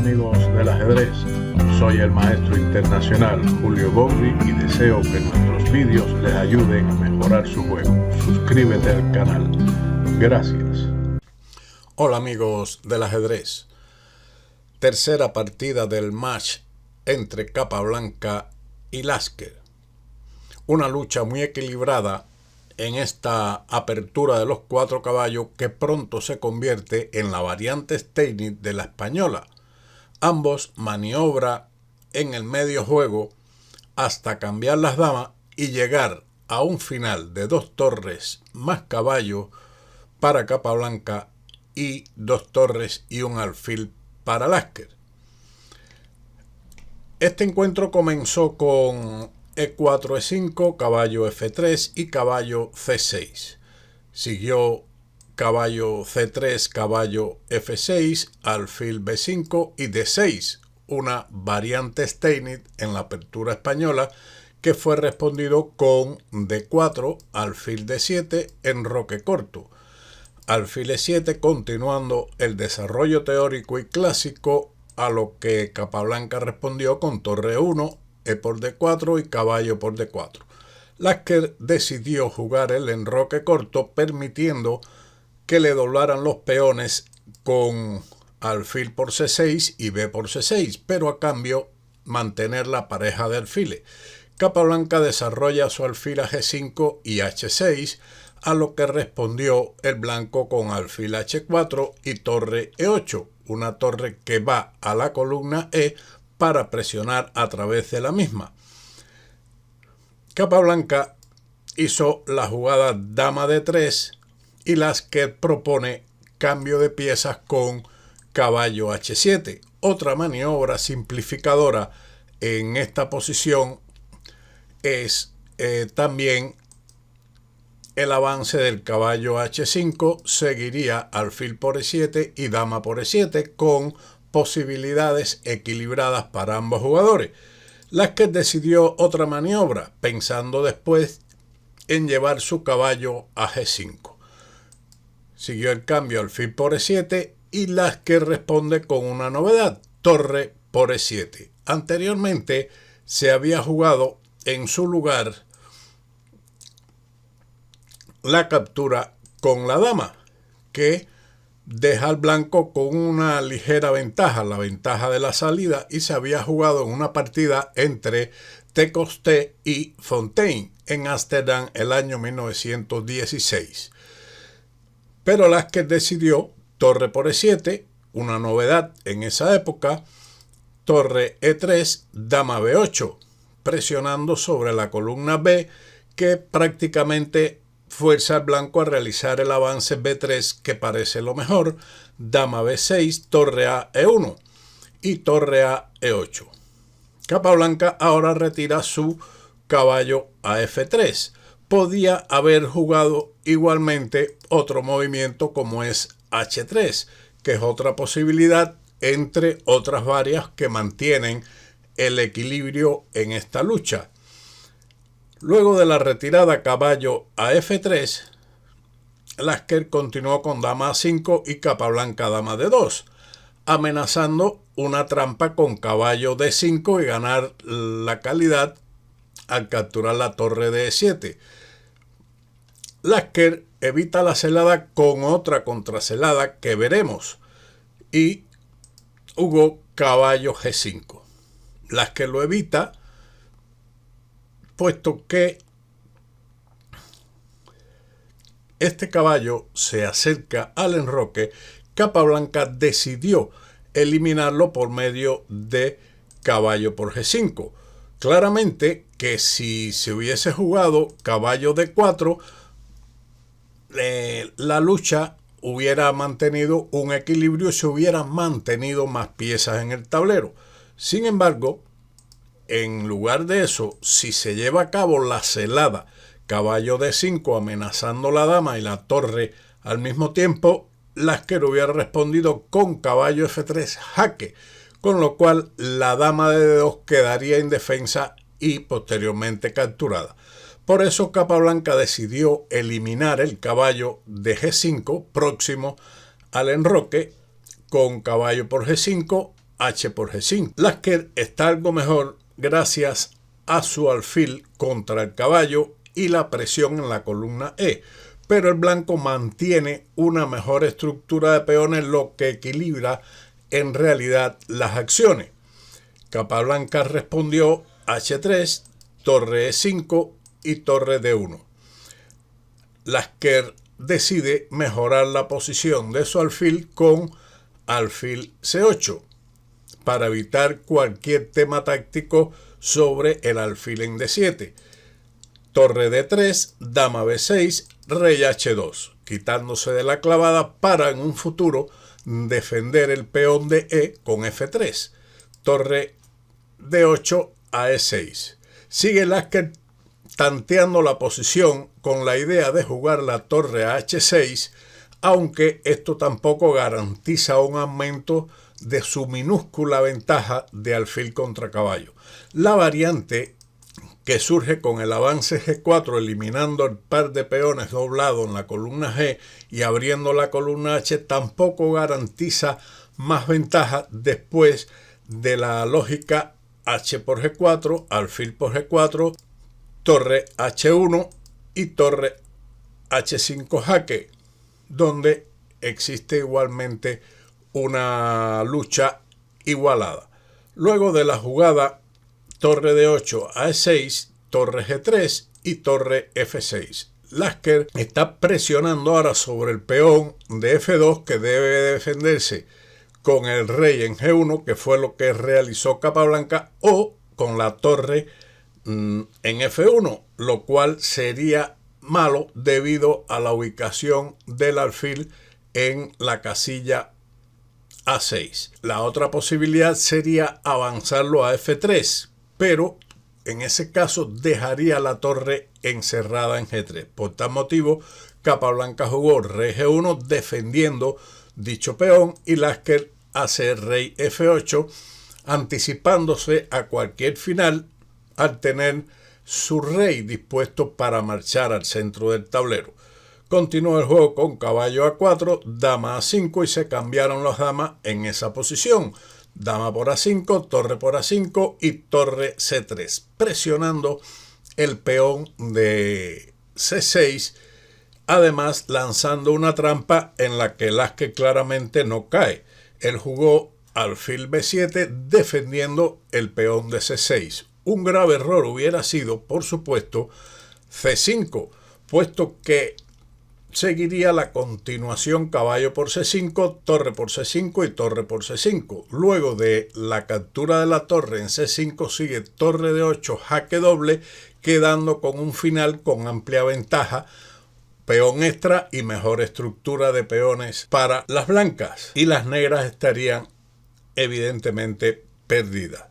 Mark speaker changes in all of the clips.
Speaker 1: amigos del ajedrez, soy el maestro internacional Julio Bobri y deseo que nuestros vídeos les ayuden a mejorar su juego. Suscríbete al canal. Gracias.
Speaker 2: Hola amigos del ajedrez. Tercera partida del match entre Capablanca y Lasker. Una lucha muy equilibrada en esta apertura de los 4 caballos que pronto se convierte en la variante Steinitz de la española. Ambos maniobran en el medio juego hasta cambiar las damas y llegar a un final de 2 torres más caballos para Capablanca y 2 torres y un alfil para Lasker. Este encuentro comenzó con E4, E5, caballo F3 y caballo C6. Siguió caballo C3, caballo F6, alfil B5 y D6, una variante Steinitz en la apertura española que fue respondido con D4, alfil D7, enroque corto. Alfil E7 continuando el desarrollo teórico y clásico, a lo que Capablanca respondió con torre 1, E por D4 y caballo por D4. Lasker decidió jugar el enroque corto, permitiendo que le doblaran los peones con alfil por C6 y B por C6, pero a cambio mantener la pareja de alfiles. Capablanca desarrolla su alfil a G5 y H6, a lo que respondió el blanco con alfil H4 y torre E8, una torre que va a la columna E para presionar a través de la misma. Capablanca hizo la jugada dama D3 y Lasker propone cambio de piezas con caballo H7. Otra maniobra simplificadora en esta posición es también el avance del caballo H5, seguiría alfil por E7 y dama por E7 con posibilidades equilibradas para ambos jugadores. Lasker decidió otra maniobra, pensando después en llevar su caballo a G5. Siguió el cambio alfil por E7 y Lasker responde con una novedad, torre por E7. Anteriormente se había jugado en su lugar la captura con la dama, que deja al blanco con una ligera ventaja, la ventaja de la salida, y se había jugado en una partida entre Te y Fontaine en Ámsterdam el año 1916. Pero Lasker decidió torre por E7, una novedad en esa época, torre E3, dama B8, presionando sobre la columna B, que prácticamente fuerza al blanco a realizar el avance B3 que parece lo mejor, dama B6, torre a E1 y torre a E8. Capablanca ahora retira su caballo a F3. Podía haber jugado igualmente otro movimiento como es H3, que es otra posibilidad entre otras varias que mantienen el equilibrio en esta lucha. Luego de la retirada caballo a F3, Lasker continuó con dama A5 y Capablanca dama D2, amenazando una trampa con caballo D5 y ganar la calidad al capturar la torre de E7. Lasker evita la celada con otra contracelada que veremos y jugó caballo G5. Lasker lo evita puesto que este caballo se acerca al enroque. Capablanca decidió eliminarlo por medio de caballo por G5. Claramente que si se hubiese jugado caballo D4, la lucha hubiera mantenido un equilibrio y se hubieran mantenido más piezas en el tablero. Sin embargo, en lugar de eso, si se lleva a cabo la celada caballo D5 amenazando la dama y la torre al mismo tiempo, Lasker hubiera respondido con caballo F3 jaque, con lo cual la dama de D2 quedaría indefensa y posteriormente capturada. Por eso Capablanca decidió eliminar el caballo de G5 próximo al enroque con caballo por G5, H por G5. Lasker está algo mejor gracias a su alfil contra el caballo y la presión en la columna E, pero el blanco mantiene una mejor estructura de peones, lo que equilibra en realidad las acciones. Capablanca respondió H3, torre E5 y torre D1. Lasker decide mejorar la posición de su alfil con alfil C8 para evitar cualquier tema táctico sobre el alfil en D7. Torre D3, dama B6, rey H2, quitándose de la clavada para en un futuro defender el peón de E con F3. Torre D8 a E6. Sigue Lasker tanteando la posición con la idea de jugar la torre a H6, aunque esto tampoco garantiza un aumento de su minúscula ventaja de alfil contra caballo. La variante que surge con el avance G4 eliminando el par de peones doblado en la columna G y abriendo la columna H tampoco garantiza más ventaja después de la lógica H por G4, alfil por G4, torre H1 y torre H5 jaque, donde existe igualmente una lucha igualada. Luego de la jugada torre D8 a E6, torre G3 y torre F6. Lasker está presionando ahora sobre el peón de F2 que debe defenderse con el rey en G1, que fue lo que realizó Capablanca, o con la torre en F1, lo cual sería malo debido a la ubicación del alfil en la casilla A6. La otra posibilidad sería avanzarlo a F3, pero en ese caso dejaría la torre encerrada en G3. Por tal motivo, Capablanca jugó rey G1 defendiendo dicho peón y Lasker hace rey F8 anticipándose a cualquier final al tener su rey dispuesto para marchar al centro del tablero. Continuó el juego con caballo A4, dama A5 y se cambiaron las damas en esa posición. Dama por A5, torre por A5 y torre C3, presionando el peón de C6, además lanzando una trampa en la que Lasker claramente no cae. Él jugó alfil B7 defendiendo el peón de C6. Un grave error hubiera sido, por supuesto, C5, puesto que seguiría la continuación caballo por C5, torre por C5 y torre por C5. Luego de la captura de la torre en C5 sigue torre de 8 jaque doble, quedando con un final con amplia ventaja, peón extra y mejor estructura de peones para las blancas, y las negras estarían evidentemente perdidas.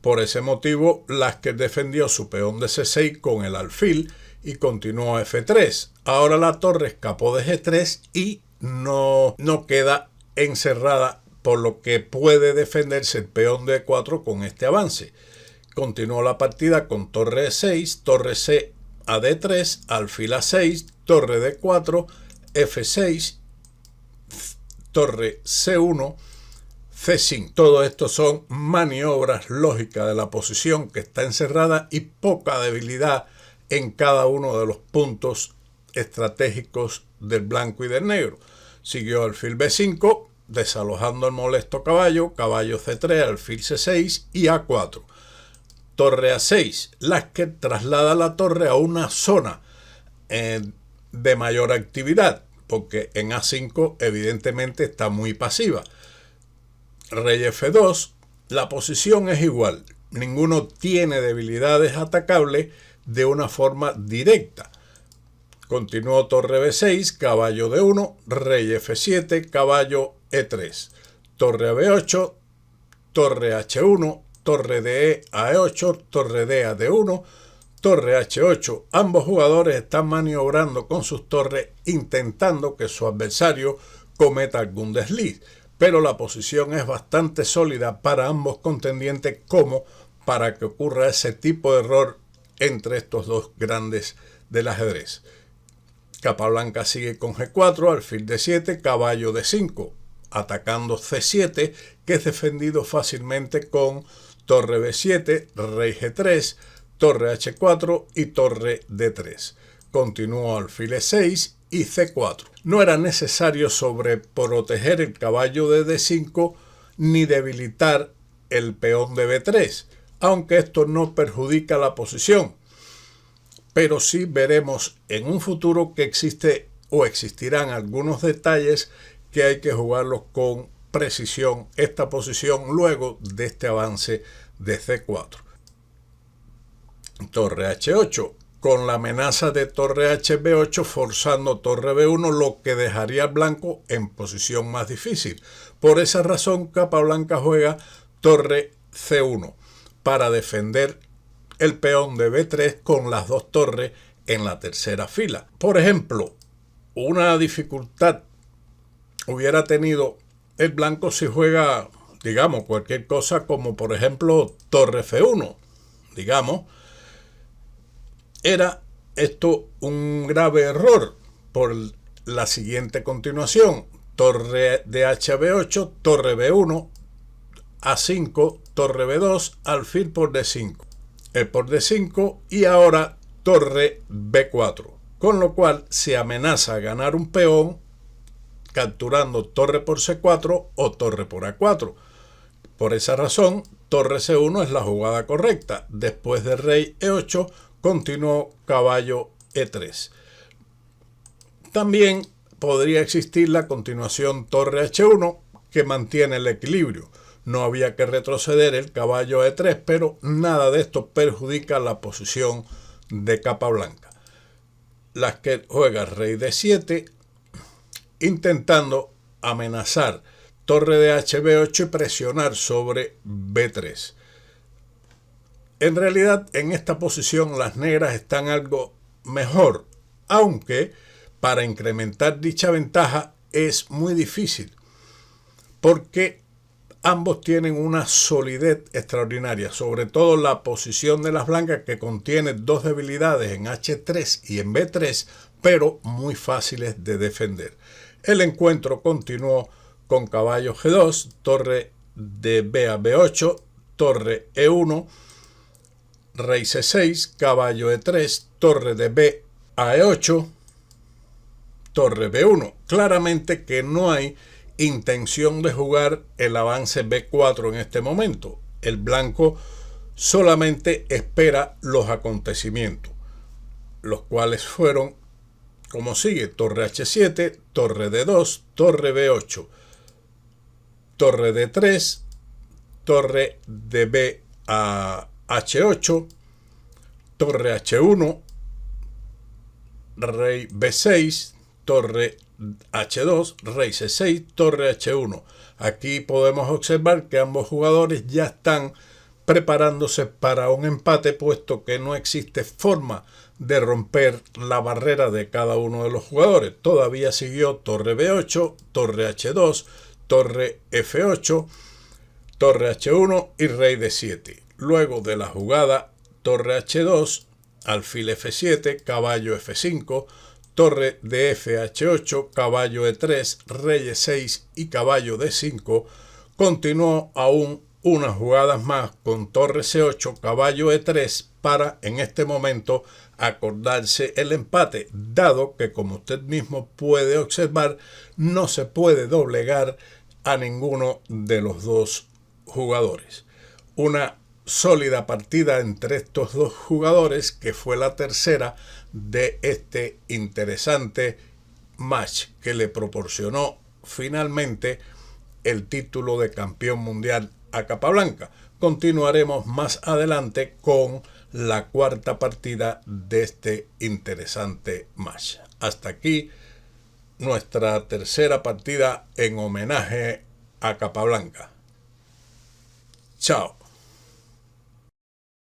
Speaker 2: Por ese motivo, Lasker defendió su peón de C6 con el alfil y continuó a F3. Ahora la torre escapó de G3 y no queda encerrada, por lo que puede defenderse el peón de E4 con este avance. Continuó la partida con torre E6, torre C a D3, alfil A6, torre D4, F6, torre C1, C5. Todo esto son maniobras lógicas de la posición que está encerrada y poca debilidad en cada uno de los puntos estratégicos del blanco y del negro. Siguió alfil B5, desalojando el molesto caballo, caballo C3, alfil C6 y A4. Torre A6. Lasker traslada la torre a una zona de mayor actividad, porque en A5 evidentemente está muy pasiva. Rey F2, la posición es igual, ninguno tiene debilidades atacables de una forma directa. Continuó torre B6, caballo D1, rey F7, caballo E3, torre B8, torre H1, torre de E a E8, torre D a D1, torre H8. Ambos jugadores están maniobrando con sus torres intentando que su adversario cometa algún desliz, pero la posición es bastante sólida para ambos contendientes como para que ocurra ese tipo de error entre estos dos grandes del ajedrez. Capablanca sigue con G4, alfil D7, caballo D5. atacando C7, que es defendido fácilmente con torre B7, rey G3, torre H4 y torre D3. Continuó alfil E6 y C4. No era necesario sobreproteger el caballo de D5 ni debilitar el peón de B3, aunque esto no perjudica la posición. Pero sí veremos en un futuro que existe o existirán algunos detalles que hay que jugarlos con precisión esta posición luego de este avance de C4. Torre H8, con la amenaza de torre HB8 forzando torre B1, lo que dejaría al blanco en posición más difícil. Por esa razón, Capablanca juega torre C1 para defender el peón de B3 con las dos torres en la tercera fila. Por ejemplo, una dificultad hubiera tenido el blanco si juega, digamos, cualquier cosa como por ejemplo torre F1, digamos. Era esto un grave error por la siguiente continuación: torre de HB8, torre B1, A5, torre B2, alfil por D5, por D5 y ahora torre B4, con lo cual se amenaza ganar un peón capturando torre por C4 o torre por A4. Por esa razón, torre C1 es la jugada correcta. Después de rey E8, continuó caballo E3. También podría existir la continuación torre H1 que mantiene el equilibrio. No había que retroceder el caballo E3, pero nada de esto perjudica la posición de Capablanca. Las que juega rey D7, intentando amenazar torre de HB8 y presionar sobre B3. En realidad, en esta posición las negras están algo mejor, aunque para incrementar dicha ventaja es muy difícil, porque ambos tienen una solidez extraordinaria, sobre todo la posición de las blancas, que contiene dos debilidades en H3 y en B3, pero muy fáciles de defender. El encuentro continuó con caballo G2, torre de B a B8, torre E1, rey C6, caballo E3, torre de B a E8, torre B1. Claramente que no hay intención de jugar el avance B4 en este momento. El blanco solamente espera los acontecimientos, los cuales fueron como sigue: torre H7, torre D2, torre B8, torre D3, torre de B a H8, torre H1, rey B6, torre H2, rey C6, torre H1. Aquí podemos observar que ambos jugadores ya están preparándose para un empate, puesto que no existe forma de romper la barrera de cada uno de los jugadores. Todavía siguió torre B8, torre H2, torre F8, torre H1 y rey D7. Luego de la jugada torre H2, alfil F7, caballo F5, torre de F a H8, caballo E3, rey E6 y caballo D5, continuó aún unas jugadas más con torre C8, caballo E3 para en este momento acordarse el empate, dado que, como usted mismo puede observar, no se puede doblegar a ninguno de los dos jugadores. Una sólida partida entre estos dos jugadores, que fue la tercera de este interesante match que le proporcionó finalmente el título de campeón mundial a Capablanca. Continuaremos más adelante con la cuarta partida de este interesante match. Hasta aquí nuestra tercera partida en homenaje a Capablanca. Chao.